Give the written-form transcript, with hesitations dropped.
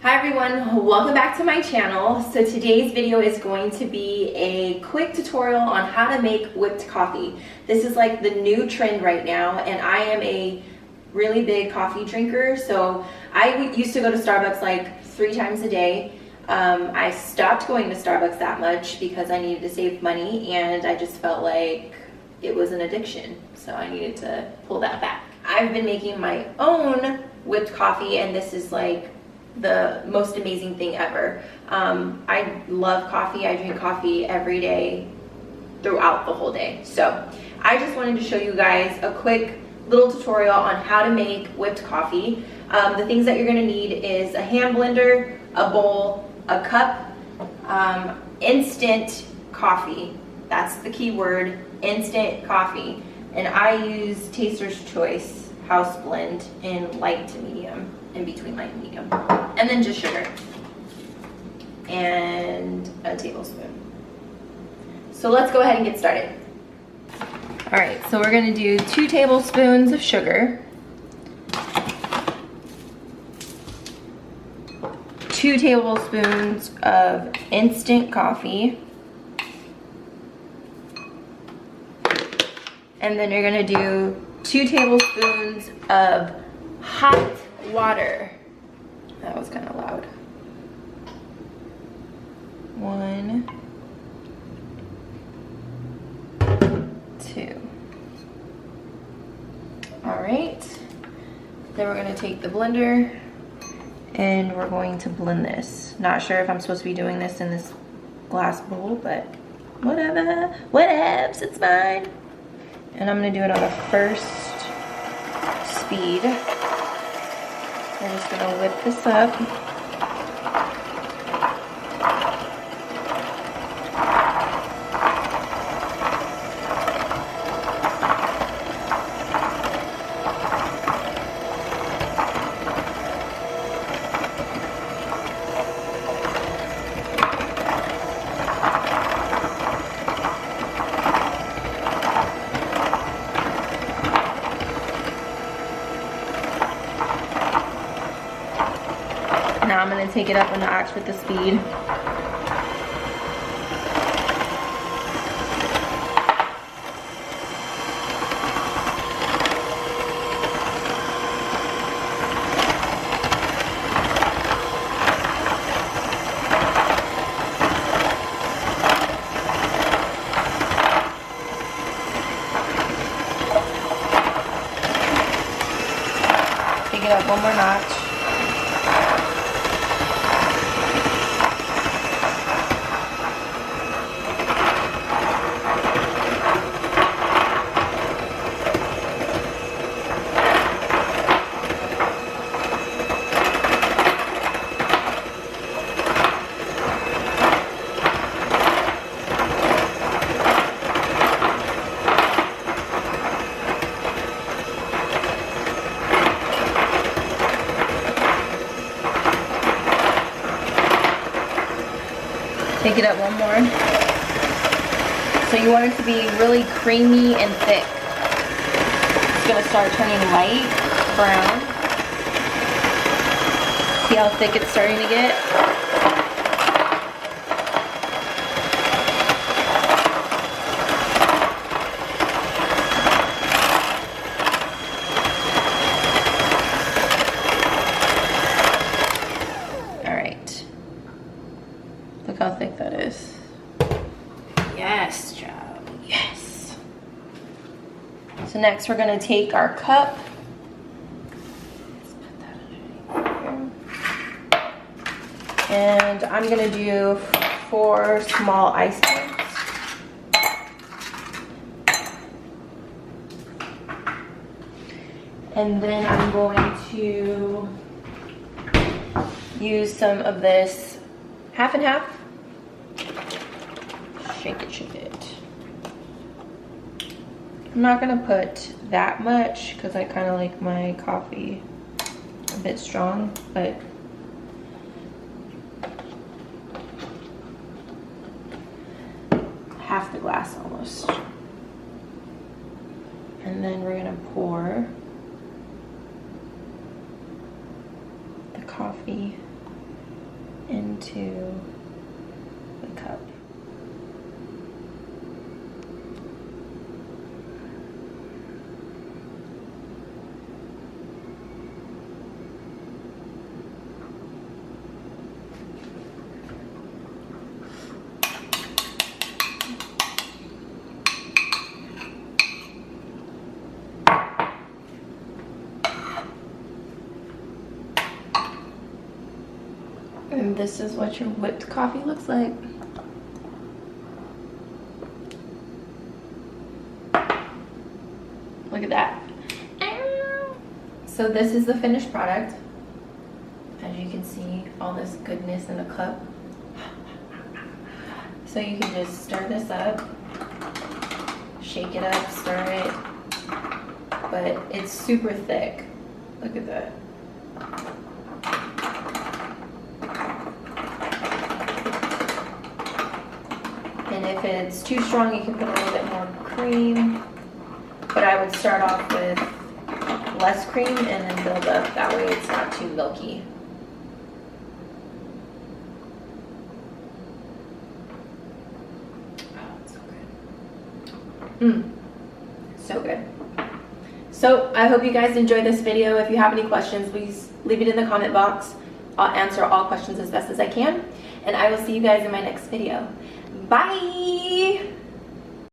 Hi everyone, welcome back to my channel. So today's video is going to be a quick tutorial on how to make whipped coffee. This is like the new trend right now, and I am a really big coffee drinker. So I used to go to Starbucks like 3 times a day. I stopped going to Starbucks that much because I needed to save money, and I just felt like it was an addiction. So I needed to pull that back. I've been making my own whipped coffee, and this is like the most amazing thing ever. I love coffee. I drink coffee every day throughout the whole day. So I just wanted to show you guys a quick little tutorial on how to make whipped coffee. The things that you're going to need is a hand blender, a bowl, a cup, instant coffee. That's the key word, instant coffee. And I use Taster's Choice House Blend in light to medium, in between light and medium. And then just sugar and a tablespoon. So let's go ahead and get started. All right, so we're gonna do 2 tablespoons of sugar, 2 tablespoons of instant coffee, and then you're gonna do 2 tablespoons of hot water. That was kind of loud. 1, 2. All right. Then we're gonna take the blender and we're going to blend this. Not sure if I'm supposed to be doing this in this glass bowl, but whatever. Whatevs, it's fine. And I'm gonna do it on the first speed. We're just gonna whip this up. Now I'm going to take it up a notch with the speed. Take it up one more notch. Take it up one more. So you want it to be really creamy and thick. It's gonna start turning light brown. See how thick it's starting to get? Look how thick that is. Yes, Ciao. Yes. So next we're gonna take our cup. Let's put that underneath here. And I'm gonna do 4 small ice cubes. And then I'm going to use some of this half and half. Shake it, shake it. I'm not gonna put that much because I kind of like my coffee a bit strong, but half the glass almost. And then we're gonna pour the coffee into the cup. And this is what your whipped coffee looks like. Look at that. So this is the finished product. As you can see, all this goodness in the cup. So you can just stir this up, shake it up, stir it, but it's super thick. Look at that. And if it's too strong, you can put a little bit more cream. But I would start off with less cream and then build up. That way it's not too milky. Oh, it's so good. So good. So I hope you guys enjoyed this video. If you have any questions, please leave it in the comment box. I'll answer all questions as best as I can. And I will see you guys in my next video. Bye!